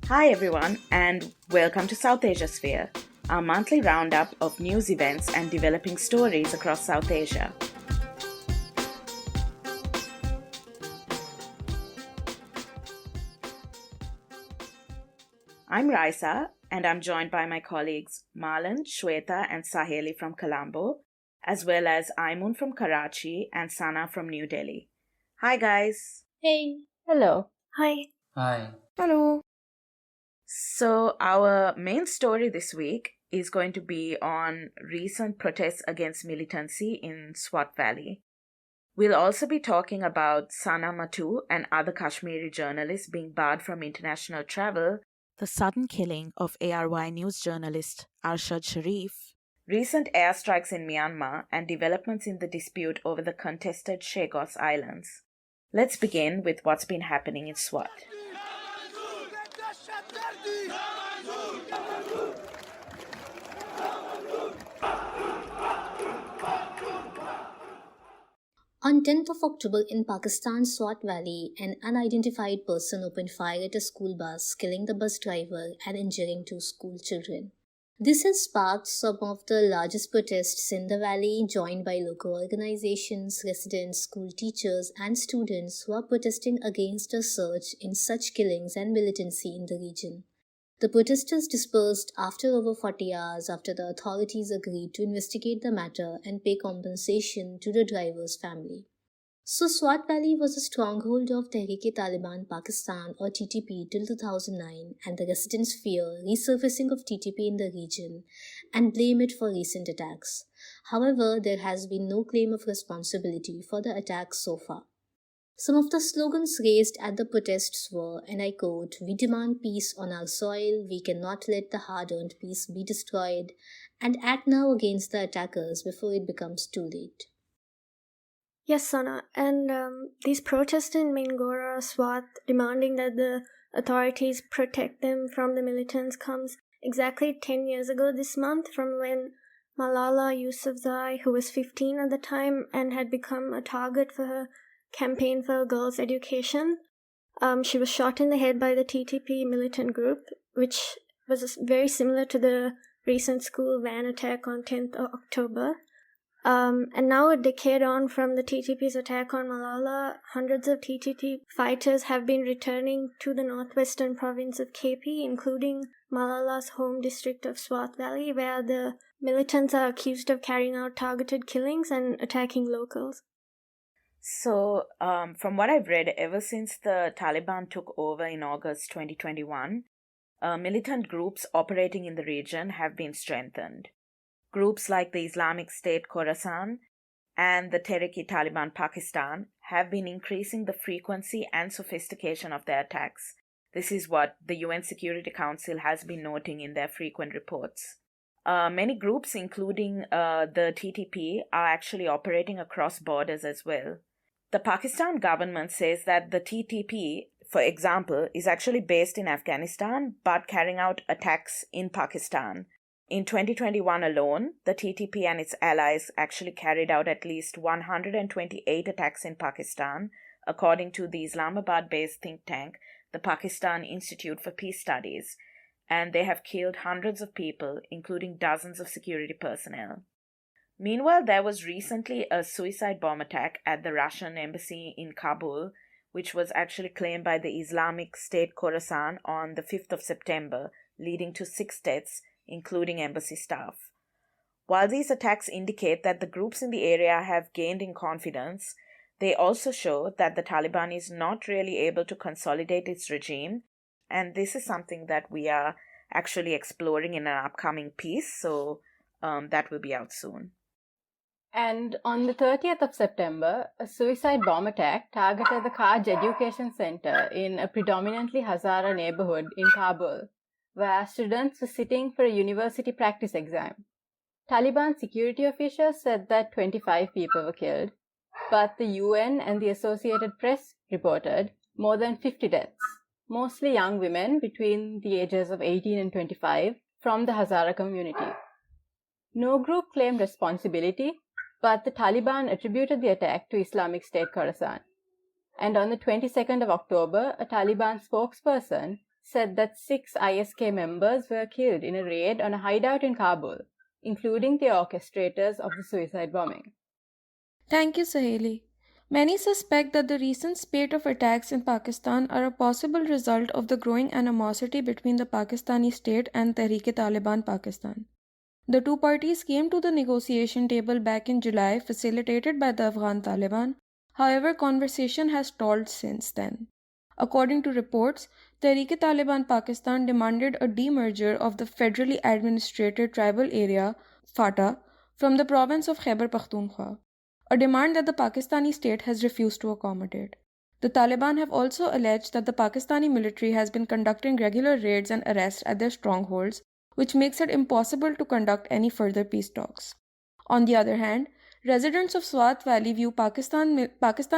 Hi everyone, and welcome to South Asia Sphere, our monthly roundup of news events and developing stories across South Asia. I'm Raisa, and I'm joined by my colleagues Malan, Shweta, and Saheli from Colombo, as well as Aimun from Karachi and Sanna from New Delhi. Hi guys! Hey. Hello. Hi. Hi. Hello. So, our main story this week is going to be on recent protests against militancy in Swat Valley. We'll also be talking about Sanna Mattoo and other Kashmiri journalists being barred from international travel, the sudden killing of ARY news journalist Arshad Sharif, recent airstrikes in Myanmar, and developments in the dispute over the contested Chagos Islands. Let's begin with what's been happening in Swat. On 10th of October in Pakistan's Swat Valley, an unidentified person opened fire at a school bus, killing the bus driver and injuring two school children. This has sparked some of the largest protests in the valley, joined by local organizations, residents, school teachers, and students who are protesting against a surge in such killings and militancy in the region. The protesters dispersed after over 40 hours after the authorities agreed to investigate the matter and pay compensation to the driver's family. So Swat Valley was a stronghold of Tehrik-e-Taliban Pakistan or TTP till 2009, and the residents fear resurfacing of TTP in the region and blame it for recent attacks. However, there has been no claim of responsibility for the attacks so far. Some of the slogans raised at the protests were, and I quote, "We demand peace on our soil, we cannot let the hard-earned peace be destroyed, and act now against the attackers before it becomes too late." Yes, Sana. And these protests in Mingora, Swat, demanding that the authorities protect them from the militants comes exactly 10 years ago this month, from when Malala Yousafzai, who was 15 at the time and had become a target for her campaign for girls' education. She was shot in the head by the TTP militant group, which was very similar to the recent school van attack on 10th of October. And now, a decade on from the TTP's attack on Malala, hundreds of TTP fighters have been returning to the northwestern province of KP, including Malala's home district of Swat Valley, where the militants are accused of carrying out targeted killings and attacking locals. So, from what I've read, ever since the Taliban took over in August 2021, militant groups operating in the region have been strengthened. Groups like the Islamic State Khorasan and the Tehrik-e-Taliban Pakistan have been increasing the frequency and sophistication of their attacks. This is what the UN Security Council has been noting in their frequent reports. Many groups, including the TTP, are actually operating across borders as well. The Pakistan government says that the TTP, for example, is actually based in Afghanistan but carrying out attacks in Pakistan. In 2021 alone, the TTP and its allies actually carried out at least 128 attacks in Pakistan, according to the Islamabad-based think tank, the Pakistan Institute for Peace Studies, and they have killed hundreds of people, including dozens of security personnel. Meanwhile, there was recently a suicide bomb attack at the Russian embassy in Kabul, which was actually claimed by the Islamic State Khorasan on the 5th of September, leading to 6 deaths, including embassy staff. While these attacks indicate that the groups in the area have gained in confidence, they also show that the Taliban is not really able to consolidate its regime, and this is something that we are actually exploring in an upcoming piece, so that will be out soon. And on the 30th of September, a suicide bomb attack targeted the Kaj Education Center in a predominantly Hazara neighborhood in Kabul, where students were sitting for a university practice exam. Taliban security officials said that 25 people were killed, but the UN and the Associated Press reported more than 50 deaths, mostly young women between the ages of 18 and 25 from the Hazara community. No group claimed responsibility, but the Taliban attributed the attack to Islamic State Khorasan. And on the 22nd of October, a Taliban spokesperson said that 6 ISK members were killed in a raid on a hideout in Kabul, including the orchestrators of the suicide bombing. Thank you, Saheli. Many suspect that the recent spate of attacks in Pakistan are a possible result of the growing animosity between the Pakistani state and Tehreek-e-Taliban Pakistan. The two parties came to the negotiation table back in July, facilitated by the Afghan Taliban. However, conversation has stalled since then. According to reports, Tehreek-e-Taliban Pakistan demanded a demerger of the federally administrated tribal area, FATA, from the province of Khyber Pakhtunkhwa, a demand that the Pakistani state has refused to accommodate. The Taliban have also alleged that the Pakistani military has been conducting regular raids and arrests at their strongholds, which makes it impossible to conduct any further peace talks. On the other hand, residents of Swat Valley view Pakistan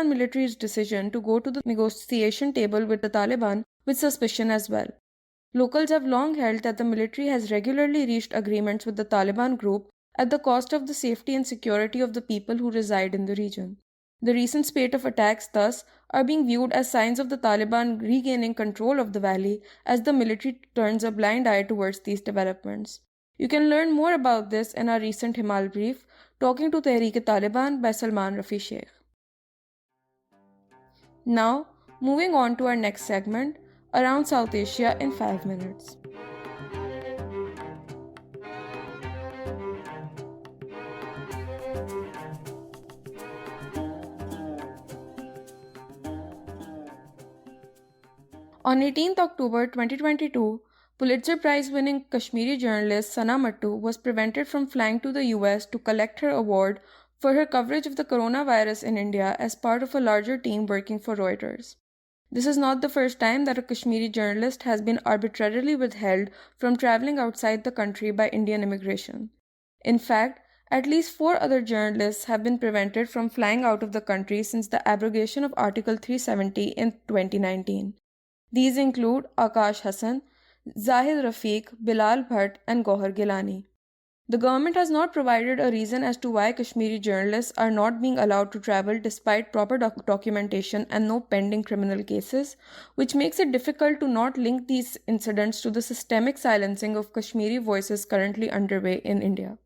military's decision to go to the negotiation table with the Taliban with suspicion as well. Locals have long held that the military has regularly reached agreements with the Taliban group at the cost of the safety and security of the people who reside in the region. The recent spate of attacks, thus, are being viewed as signs of the Taliban regaining control of the valley as the military turns a blind eye towards these developments. You can learn more about this in our recent Himal brief, Talking to Tehreek-e-Taliban by Salman Rafi Sheikh. Now, moving on to our next segment, Around Southasia in 5 minutes. On 18th October 2022, Pulitzer Prize-winning Kashmiri journalist Sanna Matoo was prevented from flying to the US to collect her award for her coverage of the coronavirus in India as part of a larger team working for Reuters. This is not the first time that a Kashmiri journalist has been arbitrarily withheld from traveling outside the country by Indian immigration. In fact, at least 4 other journalists have been prevented from flying out of the country since the abrogation of Article 370 in 2019. These include Akash Hassan, Zahid Rafiq, Bilal Bhatt, and Gohar Gilani. The government has not provided a reason as to why Kashmiri journalists are not being allowed to travel despite proper documentation and no pending criminal cases, which makes it difficult to not link these incidents to the systemic silencing of Kashmiri voices currently underway in India.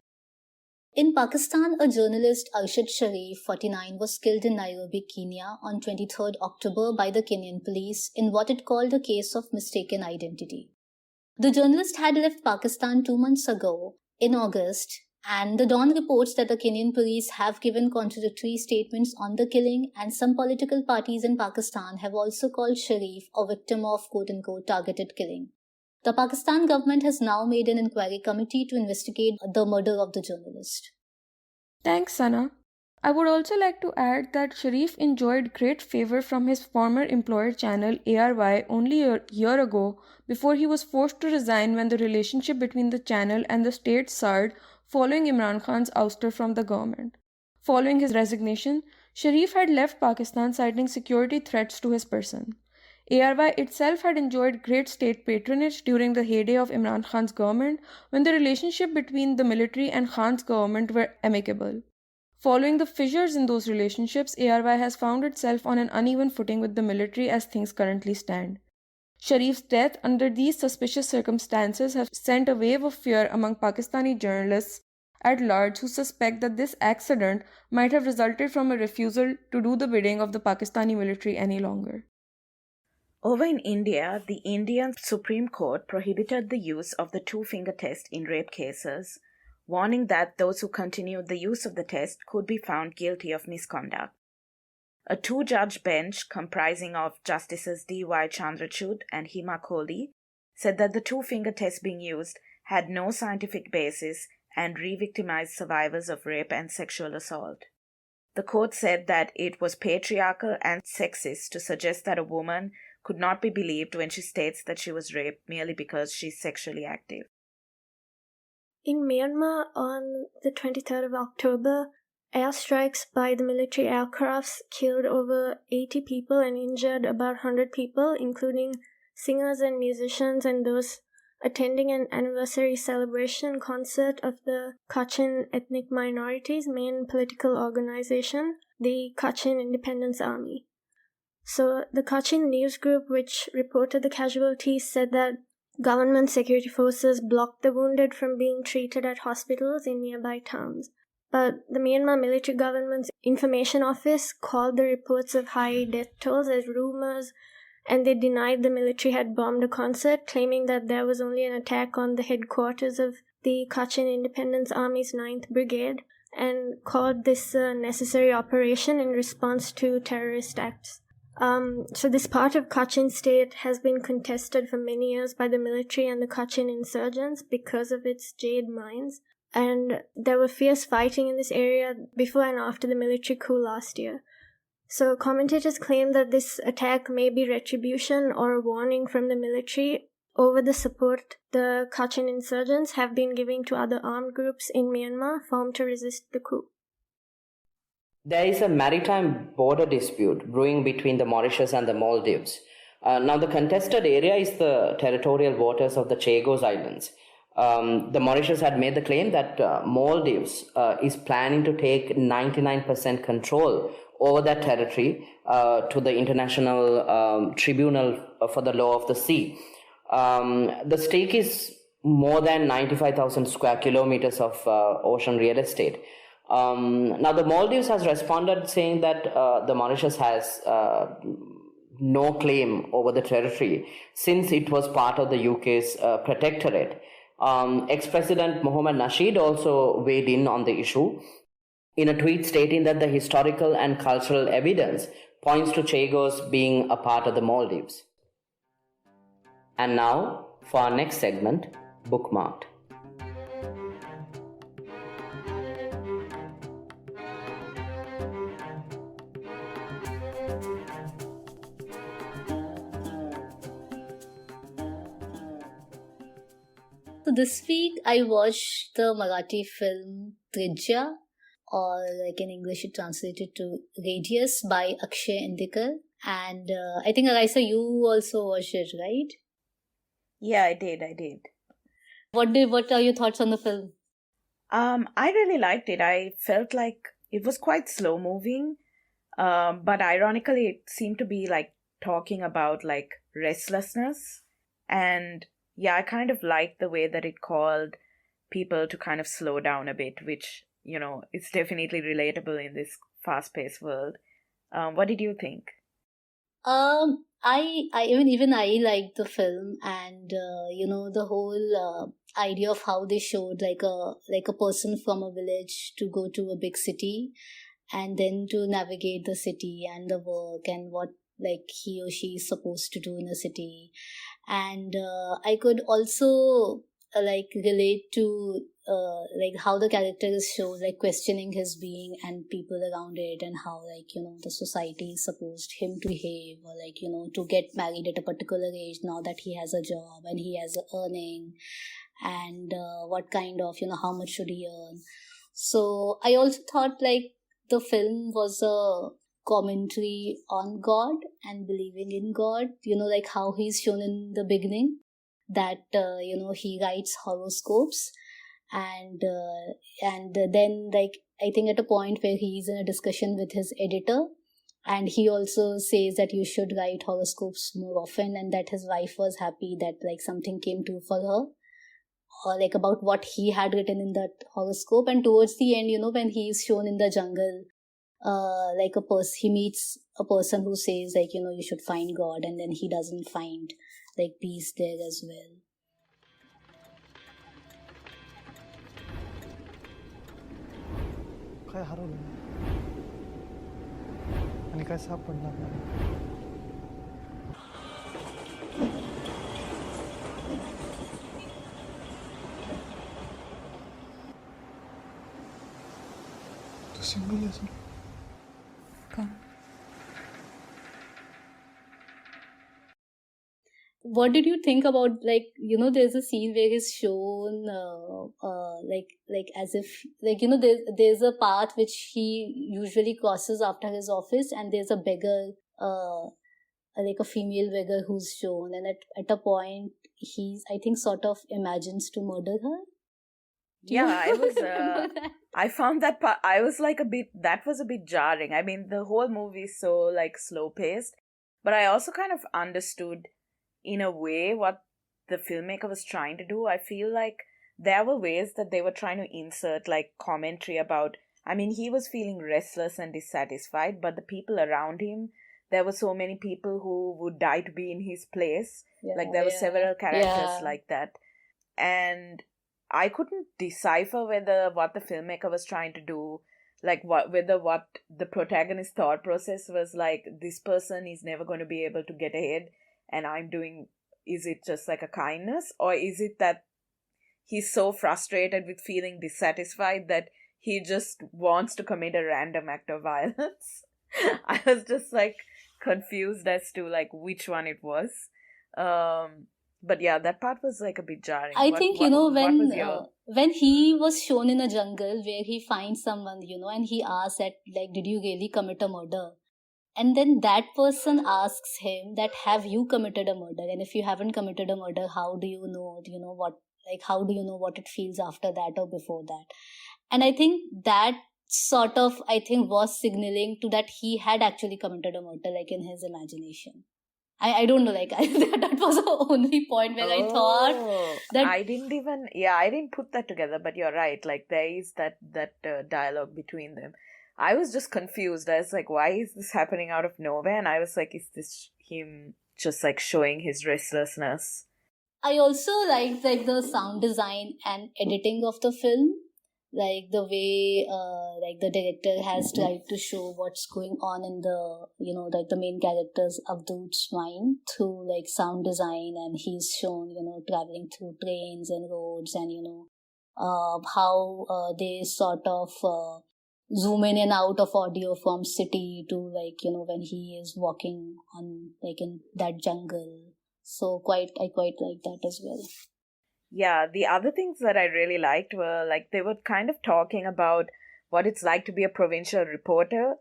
In Pakistan, a journalist, Arshad Sharif, 49, was killed in Nairobi, Kenya on 23rd October by the Kenyan police in what it called a case of mistaken identity. The journalist had left Pakistan 2 months ago, in August, and the Dawn reports that the Kenyan police have given contradictory statements on the killing, and some political parties in Pakistan have also called Sharif a victim of quote-unquote targeted killing. The Pakistan government has now made an inquiry committee to investigate the murder of the journalist. Thanks, Sana. I would also like to add that Sharif enjoyed great favor from his former employer channel ARY only a year ago before he was forced to resign when the relationship between the channel and the state soured following Imran Khan's ouster from the government. Following his resignation, Sharif had left Pakistan citing security threats to his person. ARY itself had enjoyed great state patronage during the heyday of Imran Khan's government when the relationship between the military and Khan's government were amicable. Following the fissures in those relationships, ARY has found itself on an uneven footing with the military as things currently stand. Sharif's death under these suspicious circumstances has sent a wave of fear among Pakistani journalists at large who suspect that this accident might have resulted from a refusal to do the bidding of the Pakistani military any longer. Over in India, the Indian Supreme Court prohibited the use of the two-finger test in rape cases, warning that those who continued the use of the test could be found guilty of misconduct. A 2-judge bench comprising of Justices D.Y. Chandrachud and Hima Kohli said that the two-finger test being used had no scientific basis and re-victimized survivors of rape and sexual assault. The court said that it was patriarchal and sexist to suggest that a woman could not be believed when she states that she was raped merely because she's sexually active. In Myanmar, on the 23rd of October, airstrikes by the military aircrafts killed over 80 people and injured about 100 people, including singers and musicians and those attending an anniversary celebration concert of the Kachin ethnic minorities' main political organization, the Kachin Independence Army. So the Kachin news group, which reported the casualties, said that government security forces blocked the wounded from being treated at hospitals in nearby towns. But the Myanmar military government's information office called the reports of high death tolls as rumors, and they denied the military had bombed a concert, claiming that there was only an attack on the headquarters of the Kachin Independence Army's 9th Brigade, and called this a necessary operation in response to terrorist acts. So this part of Kachin state has been contested for many years by the military and the Kachin insurgents because of its jade mines. And there were fierce fighting in this area before and after the military coup last year. So commentators claim that this attack may be retribution or a warning from the military over the support the Kachin insurgents have been giving to other armed groups in Myanmar formed to resist the coup. There is a maritime border dispute brewing between the Mauritius and the Maldives. Now, the contested area is the territorial waters of the Chagos Islands. The Mauritius had made the claim that Maldives is planning to take 99% control over that territory to the International Tribunal for the Law of the Sea. The stake is more than 95,000 square kilometers of ocean real estate. Now, the Maldives has responded saying that the Mauritius has no claim over the territory since it was part of the UK's protectorate. Ex-President Mohammed Nasheed also weighed in on the issue in a tweet stating that the historical and cultural evidence points to Chagos being a part of the Maldives. And now, for our next segment, Bookmarked. So this week I watched the Marathi film Trijya, or like in English it translated to Radius, by Akshay Indikar. And I think Arisa, you also watched it, right? Yeah, I did. What are your thoughts on the film? I really liked it. I felt like it was quite slow moving, but ironically it seemed to be like talking about like restlessness. And yeah, I kind of liked the way that it called people to kind of slow down a bit, which, you know, it's definitely relatable in this fast-paced world. What did you think? Even I liked the film, and the whole idea of how they showed like a person from a village to go to a big city, and then to navigate the city and the work and what like he or she is supposed to do in a city. And I could also like relate to like how the characters show like questioning his being and people around it, and how like the society is supposed him to behave, or like to get married at a particular age now that he has a job and he has a earning, and what kind of how much should he earn. So I also thought like the film was a commentary on God and believing in God, like how he's shown in the beginning that he writes horoscopes, and then like I think at a point where he's in a discussion with his editor, and he also says that you should write horoscopes more often, and that his wife was happy that like something came true for her, or like about what he had written in that horoscope. And towards the end, when he's shown in the jungle, like he meets a person who says like you should find God, and then he doesn't find like peace there as well. काय हरवलं आणि काय सापडणार नाही. तू single आहेस ना? का? What did you think about like there's a scene where he's shown like as if like there's a path which he usually crosses after his office, and there's a beggar like a female beggar who's shown, and at a point he's I think sort of imagines to murder her. Yeah, I was I found that part, I was like that was a bit jarring. I mean, the whole movie is so like slow paced, But I also kind of understood, in a way, what the filmmaker was trying to do. I feel like there were ways that they were trying to insert like commentary about, I mean, he was feeling restless and dissatisfied, but the people around him, there were so many people who would die to be in his place. Like there were several characters like that. And I couldn't decipher whether what the filmmaker was trying to do, like whether what the protagonist's thought process was like, this person is never going to be able to get ahead and is it just like a kindness, or is it that he's so frustrated with feeling dissatisfied that he just wants to commit a random act of violence? I was just like confused as to like which one it was. But yeah, that part was like a bit jarring. I think, when he was shown in a jungle where he finds someone, and he asks that, like, did you really commit a murder? And then that person asks him that, have you committed a murder? And if you haven't committed a murder, how do you know, how do you know what it feels after that or before that? And I think that sort of, was signaling to that he had actually committed a murder, like in his imagination. I don't know, like, that was the only point where I thought that... I didn't put that together, but you're right. Like, there is that dialogue between them. I was just confused. I was like, why is this happening out of nowhere? And I was like, is this him just like showing his restlessness? I also liked like the sound design and editing of the film. Like the way like the director has tried to show what's going on in the, like the main character's Avdut's mind through like sound design, and he's shown, traveling through trains and roads, and, how they sort of zoom in and out of audio from city to like, when he is walking on like in that jungle. So I quite like that as well. Yeah, the other things that I really liked were like they were kind of talking about what it's like to be a provincial reporter.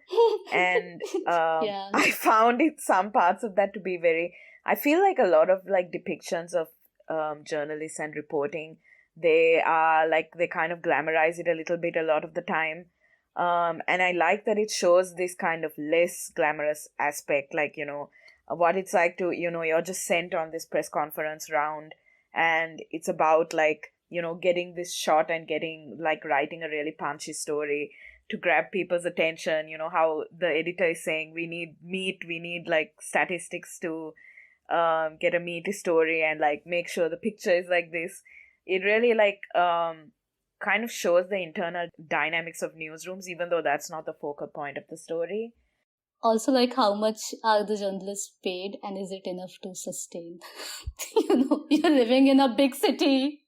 And I found some parts of that to be I feel like a lot of like depictions of journalists and reporting, they kind of glamorize it a little bit a lot of the time. And I like that it shows this kind of less glamorous aspect, like, what it's like to, you're just sent on this press conference round. And it's about like, getting this shot and writing a really punchy story to grab people's attention. How the editor is saying, we need meat, we need like statistics to get a meaty story and like make sure the picture is like this. It really like kind of shows the internal dynamics of newsrooms, even though that's not the focal point of the story. Also, like, how much are the journalists paid, and is it enough to sustain? You're living in a big city.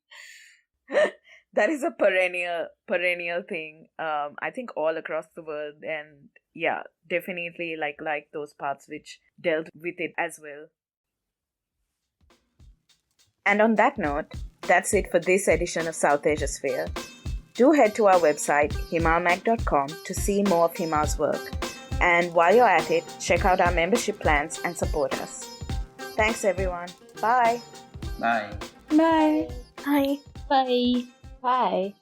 That is a perennial thing. I think all across the world, and yeah, definitely like those parts which dealt with it as well. And on that note, that's it for this edition of South Asia Sphere. Do head to our website, himalmag.com, to see more of Himal's work. And while you're at it, check out our membership plans and support us. Thanks, everyone. Bye. Bye. Bye. Bye. Bye. Bye.